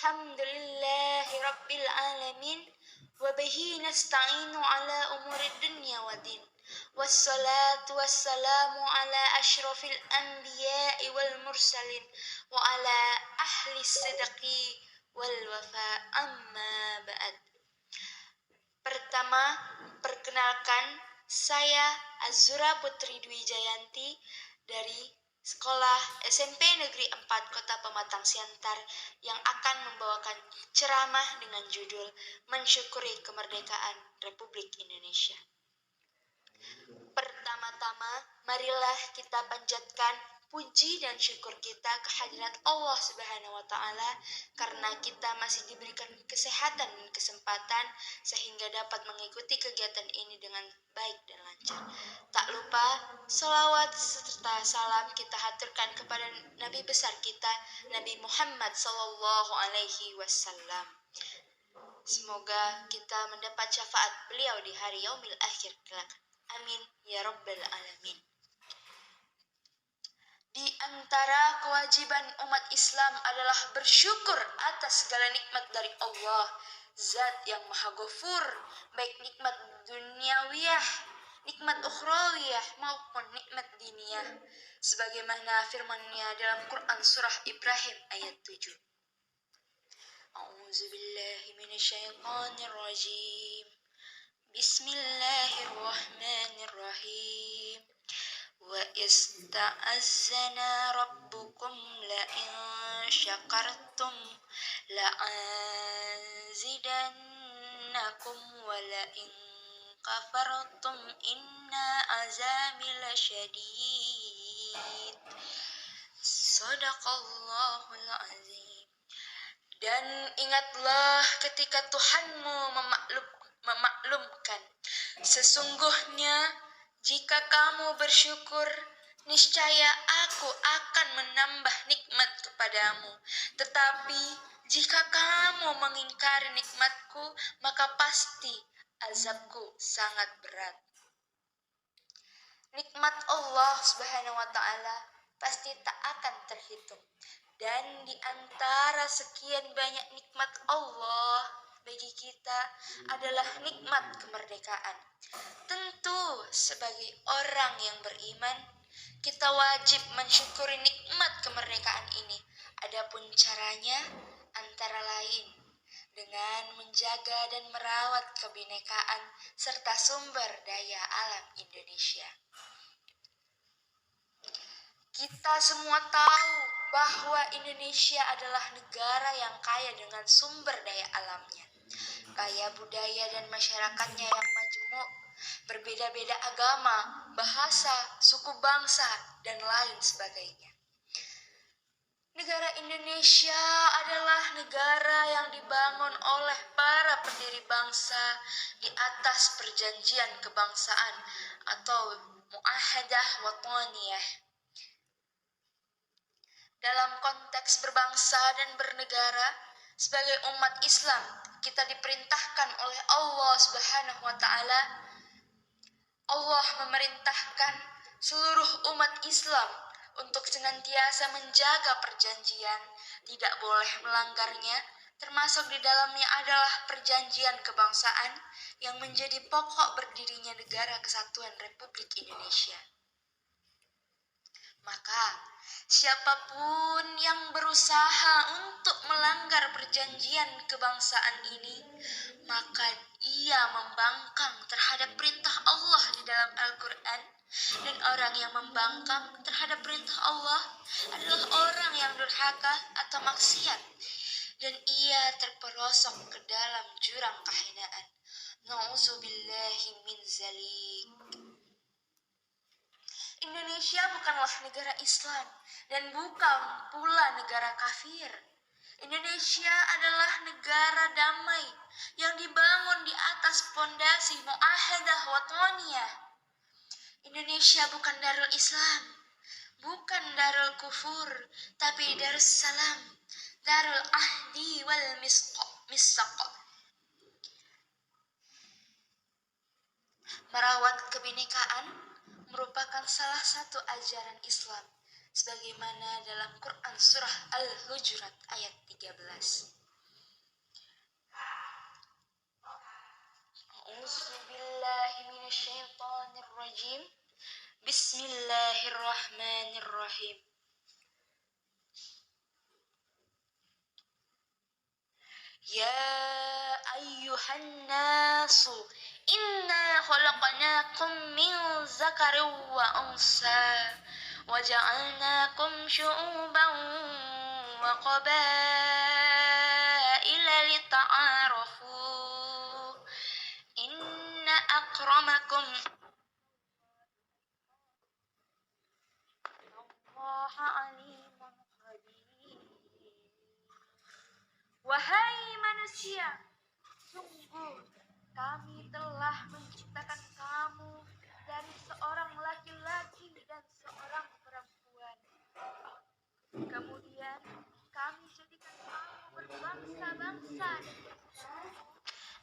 Alhamdulillahi Rabbil Alamin. Wabihi nasta'inu ala umuri dunya wa din. Wassalatu wassalamu ala ashrafil anbiya'i wal mursalin. Wa ala ahli sidqi wal wafa amma ba'd. Pertama, perkenalkan saya Azura Putri Dwi Jayanti dari Sekolah SMP Negeri 4 Kota Pematang Siantar yang akan membawakan ceramah dengan judul Mensyukuri Kemerdekaan Republik Indonesia. Pertama-tama, marilah kita panjatkan puji dan syukur kita kehadirat Allah Subhanahu wa Ta'ala karena kita masih diberikan kesehatan dan kesempatan sehingga dapat mengikuti kegiatan ini dengan baik dan lancar. Tak lupa salawat serta salam kita haturkan kepada Nabi besar kita, Nabi Muhammad Sallallahu Alaihi Wasallam. Semoga kita mendapat syafaat beliau di hari yaumil akhir kelak. Amin ya Rabbal Alamin. Di antara kewajiban umat Islam adalah bersyukur atas segala nikmat dari Allah, Zat yang Maha Ghafur, baik nikmat duniawiyah, nikmat ukhrawiyah maupun nikmat diniyah, sebagaimana firman-Nya dalam Quran surah Ibrahim ayat 7. A'udzubillahi minasyaitonir rajim. Bismillahirrahmanirrahim. Wa ista'azzana rabbukum la in syakartum la azidannakum wa la in kafartum inna azabi lasyadid. Sadaqallahul azim. Dan ingatlah ketika Tuhanmu memaklumkan, sesungguhnya jika kamu bersyukur, niscaya aku akan menambah nikmat kepadamu. Tetapi jika kamu mengingkari nikmatku, maka pasti azabku sangat berat. Nikmat Allah Subhanahu wa Ta'ala pasti tak akan terhitung. Dan di antara sekian banyak nikmat Allah bagi kita adalah nikmat kemerdekaan. Tentu sebagai orang yang beriman, kita wajib mensyukuri nikmat kemerdekaan ini. Adapun caranya antara lain dengan menjaga dan merawat kebinekaan serta sumber daya alam Indonesia. Kita semua tahu bahwa Indonesia adalah negara yang kaya dengan sumber daya alamnya, kaya budaya dan masyarakatnya yang majemuk, berbeda-beda agama, bahasa, suku bangsa, dan lain sebagainya. Negara Indonesia adalah negara yang dibangun oleh para pendiri bangsa di atas perjanjian kebangsaan atau Mu'ahadah Wataniyah. Dalam konteks berbangsa dan bernegara, sebagai umat Islam, kita diperintahkan oleh Allah Subhanahu wa Ta'ala. Allah memerintahkan seluruh umat Islam untuk senantiasa menjaga perjanjian, tidak boleh melanggarnya, termasuk di dalamnya adalah perjanjian kebangsaan yang menjadi pokok berdirinya Negara Kesatuan Republik Indonesia. Maka, siapapun yang berusaha untuk melanggar perjanjian kebangsaan ini, maka ia membangkang terhadap perintah Allah di dalam Al-Quran. Dan orang yang membangkang terhadap perintah Allah adalah orang yang durhaka atau maksiat. Dan ia terperosok ke dalam jurang kehinaan. Na'udzubillahi min zalik. Indonesia bukanlah negara Islam dan bukan pula negara kafir. Indonesia adalah negara damai yang dibangun di atas pondasi Mu'ahadah Wataniyah. Indonesia bukan Darul Islam, bukan Darul Kufur, tapi Darussalam, Darul Ahdi wal Misaq. Merawat kebinekaan merupakan salah satu ajaran Islam sebagaimana dalam Quran surah Al-Hujurat ayat 13. A'udzu billahi minasyaitonir rajim. Bismillahirrahmanirrahim. Ya ayyuhan nasu inna khalaqnakum min zakarin wa unsa wa ja'alnakum syu'uban wa qabaila lita'arafu inna akramakum Allaha alimun khabir. Wahai manusia, sungguh kami telah menciptakan kamu dari seorang laki-laki dan seorang perempuan. Kemudian kami jadikan kamu berbangsa-bangsa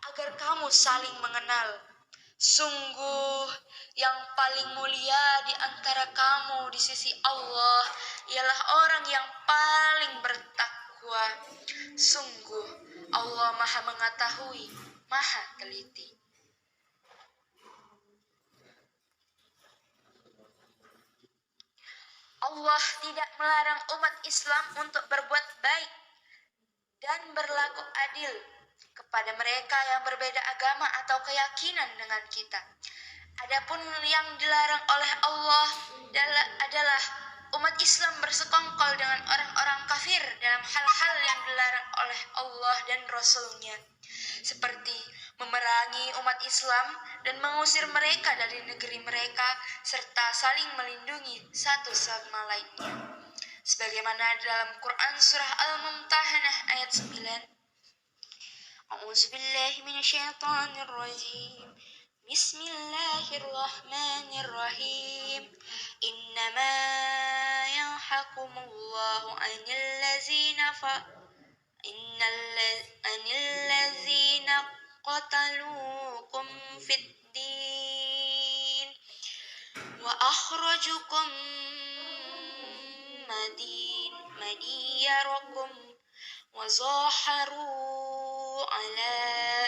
agar kamu saling mengenal. Sungguh yang paling mulia di antara kamu di sisi Allah ialah orang yang paling bertakwa. Sungguh Allah Maha mengetahui, Maha teliti. Allah tidak melarang umat Islam untuk berbuat baik dan berlaku adil kepada mereka yang berbeda agama atau keyakinan dengan kita. Adapun yang dilarang oleh Allah adalah umat Islam bersekongkol dengan orang-orang kafir dalam hal-hal yang dilarang oleh Allah dan Rasul-Nya, seperti memerangi umat Islam dan mengusir mereka dari negeri mereka, serta saling melindungi satu sama lainnya. Sebagaimana dalam Quran surah Al-Mumtahanah ayat 9. A'udzu billahi minasyaitonir rajim. Bismillahirrahmanirrahim. Innama yanhakumullahu 'anil ladzina qataluukum fid din wa akhrajukum madiyarakum wa zaharu ala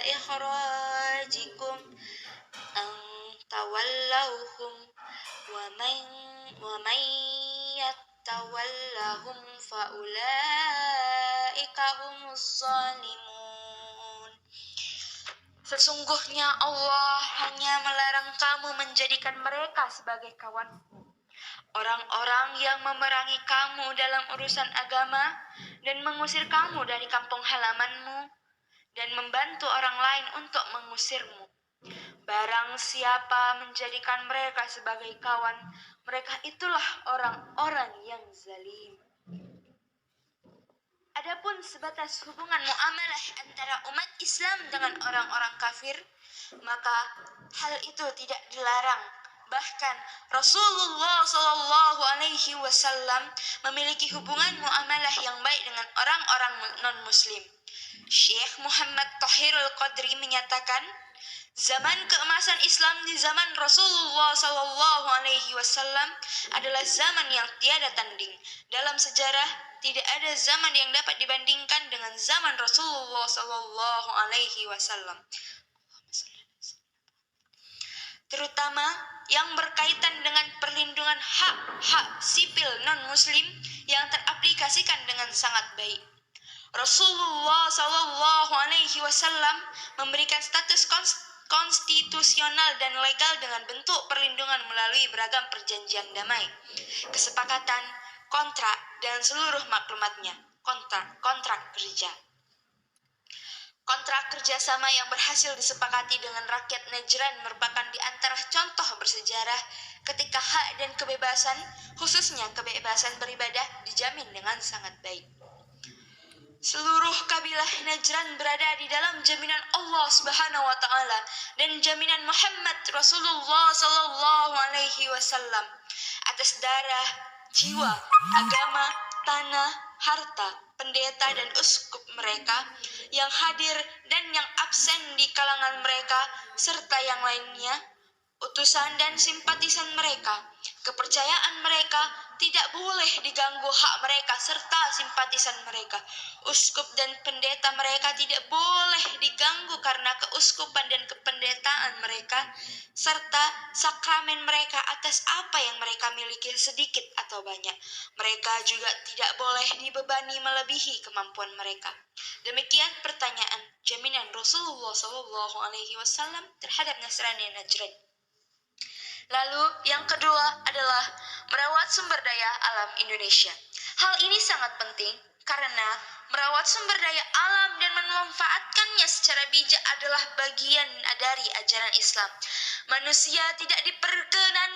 ikhrajikum an tawallahum wa man yattawallahum fa ulaika humuz zalimun. Sesungguhnya Allah hanya melarang kamu menjadikan mereka sebagai kawanmu, orang-orang yang memerangi kamu dalam urusan agama dan mengusir kamu dari kampung halamanmu dan membantu orang lain untuk mengusirmu. Barang siapa menjadikan mereka sebagai kawan, mereka itulah orang-orang yang zalim. Adapun sebatas hubungan muamalah antara umat Islam dengan orang-orang kafir, maka hal itu tidak dilarang. Bahkan Rasulullah SAW memiliki hubungan muamalah yang baik dengan orang-orang non-Muslim. Syekh Muhammad Tahirul Qadri menyatakan, zaman keemasan Islam di zaman Rasulullah SAW adalah zaman yang tiada tanding. Dalam sejarah, tidak ada zaman yang dapat dibandingkan dengan zaman Rasulullah SAW. Terutama yang berkaitan dengan perlindungan hak-hak sipil non-Muslim yang teraplikasikan dengan sangat baik. Rasulullah SAW memberikan status konstitusional dan legal dengan bentuk perlindungan melalui beragam perjanjian damai, kesepakatan, kontrak, dan seluruh maklumatnya, kontrak kerja. Kontrak kerjasama yang berhasil disepakati dengan rakyat Najran merupakan di antara contoh bersejarah ketika hak dan kebebasan, khususnya kebebasan beribadah, dijamin dengan sangat baik. Seluruh kabilah Najran berada di dalam jaminan Allah Subhanahu wa taala dan jaminan Muhammad Rasulullah SAW atas darah, jiwa, agama, tanah, harta, pendeta dan uskup mereka yang hadir dan yang absen di kalangan mereka serta yang lainnya. utusan dan simpatisan mereka. Kepercayaan mereka tidak boleh diganggu, hak mereka serta simpatisan mereka. Uskup dan pendeta mereka tidak boleh diganggu karena keuskupan dan kependetaan mereka, serta sakramen mereka atas apa yang mereka miliki sedikit atau banyak. Mereka juga tidak boleh dibebani melebihi kemampuan mereka. Demikian pertanyaan jaminan Rasulullah SAW terhadap Nasrani Najran. Lalu yang kedua adalah merawat sumber daya alam Indonesia. Hal ini sangat penting karena merawat sumber daya alam dan memanfaatkannya secara bijak adalah bagian dari ajaran Islam. Manusia tidak diperkenankan